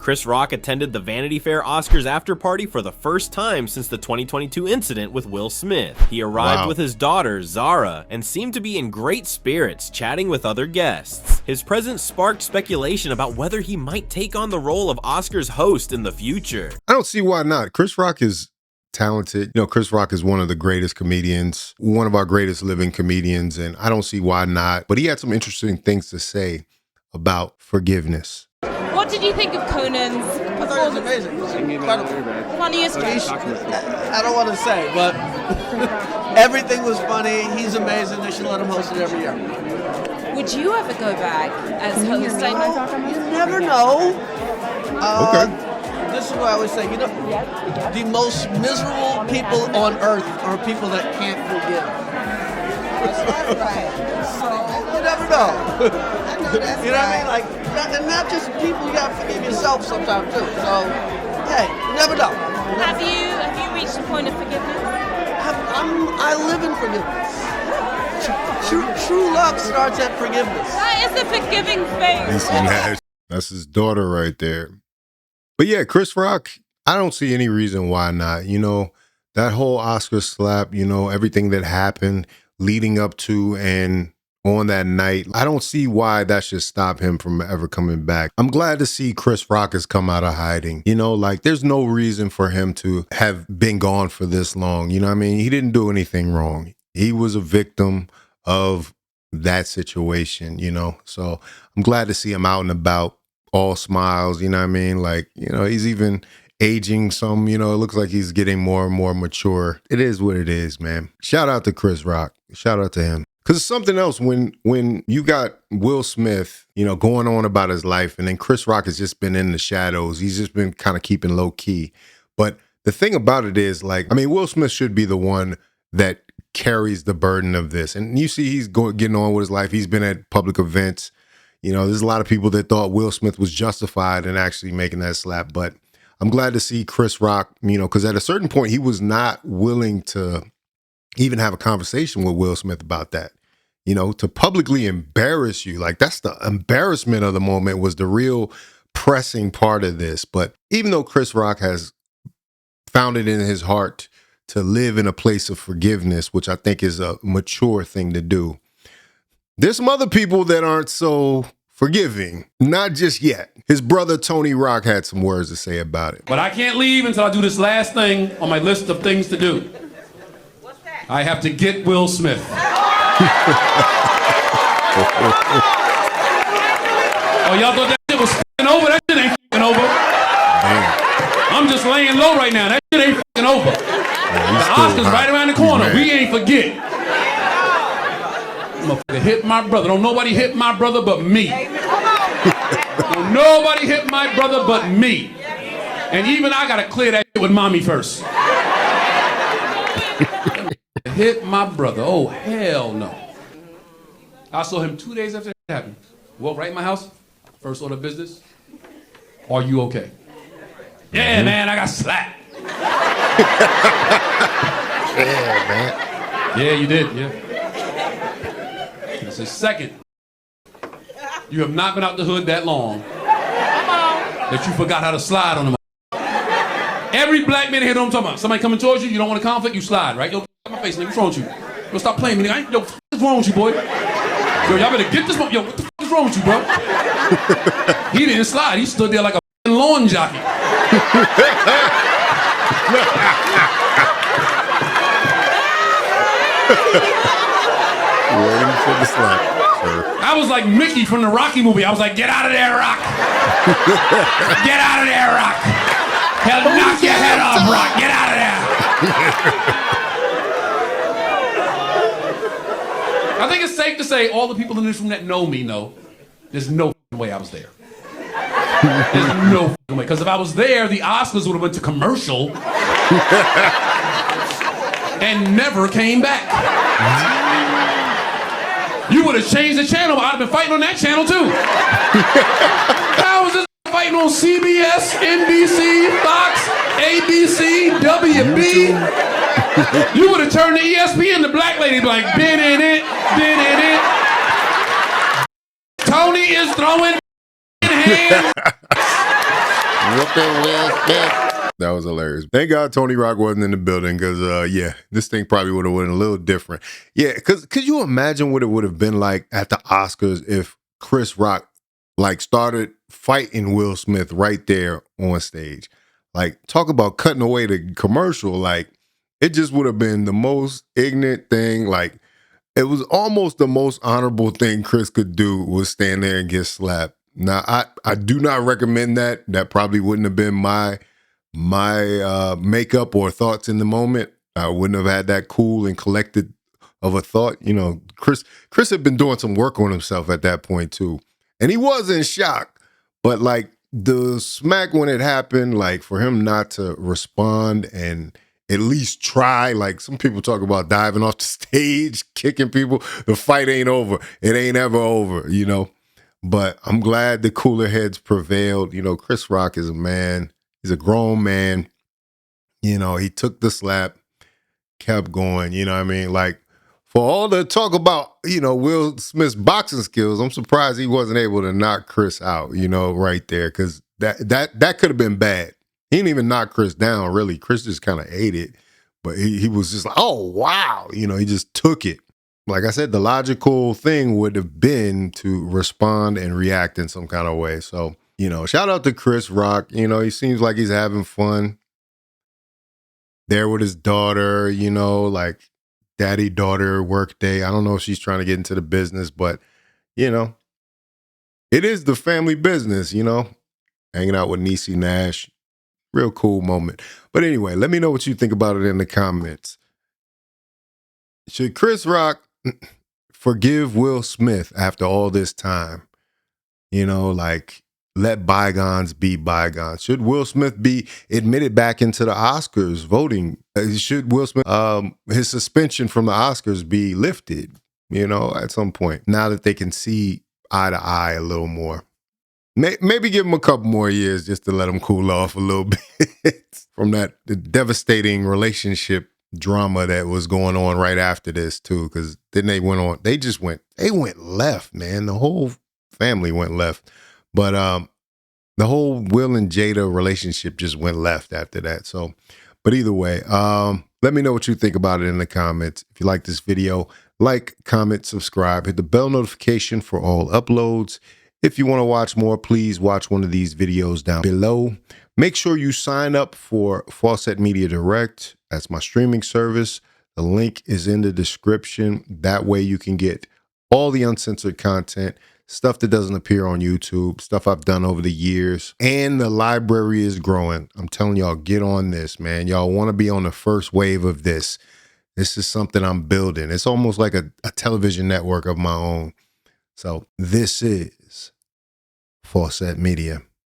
Chris Rock attended the Vanity Fair Oscars after party for the first time since the 2022 incident with Will Smith. He arrived with his daughter, Zara, and seemed to be in great spirits, chatting with other guests. His presence sparked speculation about whether he might take on the role of Oscars host in the future. I don't see why not. Chris Rock is talented. You know, Chris Rock is one of the greatest comedians, one of our greatest living comedians, and I don't see why not. But he had some interesting things to say about forgiveness. What did you think of Conan's performance? I thought it was amazing. It was incredible. Funniest joke? I don't want to say, but everything was funny. He's amazing. They should let him host it every year. Would you ever go back as host? You never know. This is what I always say. You know, the most miserable people on earth are people that can't forgive. So you never know. You know what I mean? Like, and not just people, you gotta forgive yourself sometimes too. So, hey, you never know. Have you reached a point of forgiveness? I live in forgiveness. True love starts at forgiveness. That is a forgiving face. That's his daughter right there. But yeah, Chris Rock, I don't see any reason why not. You know, that whole Oscar slap, you know, everything that happened leading up to and on that night, I don't see why that should stop him from ever coming back. I'm glad to see Chris Rock has come out of hiding. You know, like there's no reason for him to have been gone for this long. You know what I mean? He didn't do anything wrong. He was a victim of that situation, you know? So I'm glad to see him out and about, all smiles, you know what I mean? Like, you know, he's even aging some, you know, it looks like he's getting more and more mature. It is what it is, man. Shout out to Chris Rock. Shout out to him. Because it's something else when you got Will Smith, you know, going on about his life, and then Chris Rock has just been in the shadows. He's just been kind of keeping low key. But the thing about it is, like, I mean, Will Smith should be the one that carries the burden of this. And you see he's getting on with his life. He's been at public events. You know, there's a lot of people that thought Will Smith was justified in actually making that slap. But I'm glad to see Chris Rock, you know, because at a certain point, he was not willing to even have a conversation with Will Smith about that. You know, to publicly embarrass you, like that's the embarrassment of the moment was the real pressing part of this. But even though Chris Rock has found it in his heart to live in a place of forgiveness, which I think is a mature thing to do, there's some other people that aren't so forgiving, not just yet. His brother Tony Rock had some words to say about it. But I can't leave until I do this last thing on my list of things to do. What's that? I have to get Will Smith. Oh, y'all thought that shit was f***ing over? That shit ain't f***ing over. Damn. I'm just laying low right now. That shit ain't f***ing over. The Oscars right around the corner. We ain't forget. Motherfucker hit my brother. Don't nobody hit my brother but me. Don't nobody hit my brother but me. And even I gotta clear that shit with mommy first. Hit my brother. Oh, hell no. I saw him 2 days after that happened. Walked right in my house. First order of business. Are you okay? Yeah, man, I got slapped. Yeah, man. Yeah, you did, yeah. This is second. You have not been out the hood that long that you forgot how to slide on them. Every black man here know what I'm talking about. Somebody coming towards you, you don't want a conflict, you slide, right? Yo, my face, nigga, what's wrong with you? Yo, stop playing me, nigga. Yo, what's wrong with you, boy? Yo, y'all better get this one. Yo, what the fuck is wrong with you, bro? He didn't slide. He stood there like a lawn jockey. Waiting for the slap, sir. I was like Mickey from the Rocky movie. I was like, get out of there, Rock. Get out of there, Rock. He'll knock your head off, Rock. Get out of there. I think it's safe to say all the people in this room that know me know there's no way I was there. There's no way. Because if I was there, the Oscars would have went to commercial and never came back. You would have changed the channel, but I'd have been fighting on that channel too. How is this fighting on CBS, NBC, Fox, ABC, WB? You would have turned to ESPN, the black lady be like, been in it. Tony is throwing hands. whooping Will Smith. That was hilarious. Thank God Tony Rock wasn't in the building because, yeah, this thing probably would have went a little different. Yeah, because could you imagine what it would have been like at the Oscars if Chris Rock, like, started fighting Will Smith right there on stage? Like, talk about cutting away the commercial. Like, it just would have been the most ignorant thing. Like, it was almost the most honorable thing Chris could do was stand there and get slapped. Now, I do not recommend that. That probably wouldn't have been my makeup or thoughts in the moment. I wouldn't have had that cool and collected of a thought. You know, Chris had been doing some work on himself at that point too. And he was in shock. But like the smack when it happened, like for him not to respond and at least try, like some people talk about diving off the stage, kicking people. The fight ain't over. It ain't ever over, you know. But I'm glad the cooler heads prevailed. You know, Chris Rock is a man. He's a grown man. You know, he took the slap, kept going, you know what I mean? Like, for all the talk about, you know, Will Smith's boxing skills, I'm surprised he wasn't able to knock Chris out, you know, right there. Because that could have been bad. He didn't even knock Chris down, really. Chris just kind of ate it. But he was just like, oh, wow. You know, he just took it. Like I said, the logical thing would have been to respond and react in some kind of way. So, you know, shout out to Chris Rock. You know, he seems like he's having fun there with his daughter, you know, like daddy-daughter work day. I don't know if she's trying to get into the business, but, you know, it is the family business, you know, hanging out with Niecy Nash. Real cool moment. But anyway, let me know what you think about it in the comments. Should Chris Rock forgive Will Smith after all this time? You know, like, let bygones be bygones. Should Will Smith be admitted back into the Oscars voting? Should Will Smith, his suspension from the Oscars be lifted, you know, at some point, now that they can see eye to eye a little more? Maybe give him a couple more years just to let him cool off a little bit from that devastating relationship drama that was going on right after this too. Because then they went left, man. The whole family went left. But the whole Will and Jada relationship just went left after that. So, but either way, let me know what you think about it in the comments. If you like this video, like, comment, subscribe, hit the bell notification for all uploads. If you want to watch more, please watch one of these videos down below. Make sure you sign up for Faucette Media Direct. That's my streaming service. The link is in the description. That way you can get all the uncensored content, stuff that doesn't appear on YouTube, stuff I've done over the years. And the library is growing. I'm telling y'all, get on this, man. Y'all want to be on the first wave of this. This is something I'm building. It's almost like a television network of my own. So this is Faucette Media.